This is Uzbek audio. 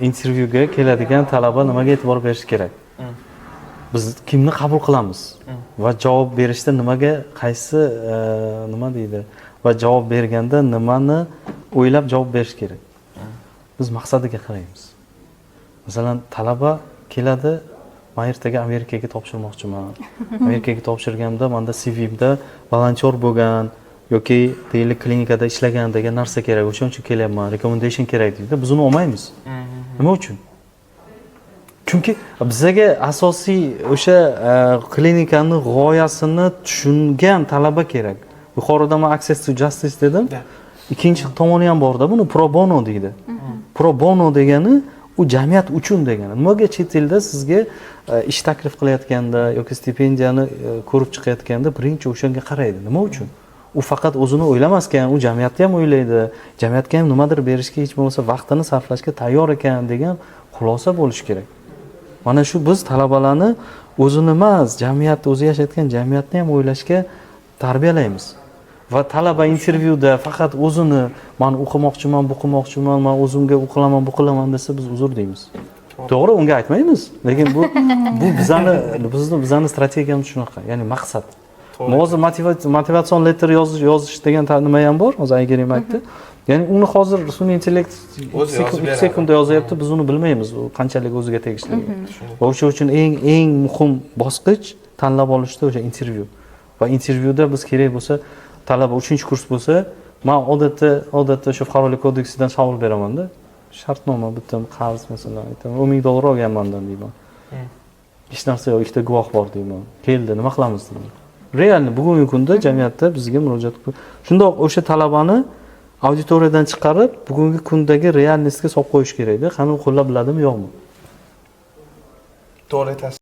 intervyuga keladigan talaba nimaga e'tibor berish kerak? Biz kimni qabul qilamiz? Va javob berishda nimaga qaysi nima deydi? Va javob berganda nimani o'ylab javob berish kerak? Biz maqsadiga qaraymiz. Masalan, talaba keladi, men ertaga Amerikaga topshirmoqchiman. Amerikaga topshirganda menda CV'mda volontyor bo'lgan yoki deylik klinikada ishlagan degan narsa kerak. O'shaning uchun kelyapman, recommendation kerak deydi. Biz uni olmaymiz. Nima uchun? Chunki bizga asosiy o'sha klinikani g'oyasini tushungan talaba kerak. Yuqorida men access to justice dedim. Ikkinchi tomoni ham bor-da, buni pro bono deydi. Pro bono degani u jamiyat uchun degani. Nimaga chet elda sizga ish taklif qilayotganda yoki stipendiyani ko'rib chiqayotganda birinchi o'shanga qaraydi. Nima uchun? U faqat o'zini o'ylamas ekan, u jamiyatni ham o'ylaydi. Jamiyatga ham nimadir berishga hech bo'lmasa vaqtini sarflashga tayyor ekan degan xulosa bo'lishi kerak. Mana shu biz talabalarni o'zini emas, jamiyatni, o'zi yashayotgan jamiyatni ham o'ylashga tarbiyalaymiz. Va talaba intervyuda faqat o'zini men o'qimoqchiman, bu qilmoqchiman, men o'zimga u qilaman, bu qilaman desa biz uzr deymiz. To'g'ri, unga aytmaymiz. Lekin bu bizning strategiyamiz shunaqa, ya'ni maqsad. Hozir motivatsion letter yozish degan nima ham bor, hozir Aygerim aytdi. Ya'ni uni hozir sun'iy intellekt 2 sekundda yozyapti, biz uni bilmaymiz, u qanchalik o'ziga tegishli. Va o'sha uchun eng muhim bosqich tanlab olishda o'sha intervyu. Va intervyuda biz kerak bo'lsa, talaba 3-kurs bo'lsa, men odatda o'sha fuqarolik kodeksidan savol beraman-da. Shartnoma bitim, qarz masalan, aytaman, $10,000 olganman-dan deyman. Hech narsa yo'q, ikkita guvoh bor deyman. Keldi, nima qilamiz deyman. Realni bugungi kunda jamiyatda bizga murojaat qilib, shundoq o'sha talabani auditoriyadan chiqarib, bugungi kundagi realnostga solib qo'yish kerak-da. Qani u qo'llab biladimi, yo'qmi? To'g'ri aytasiz.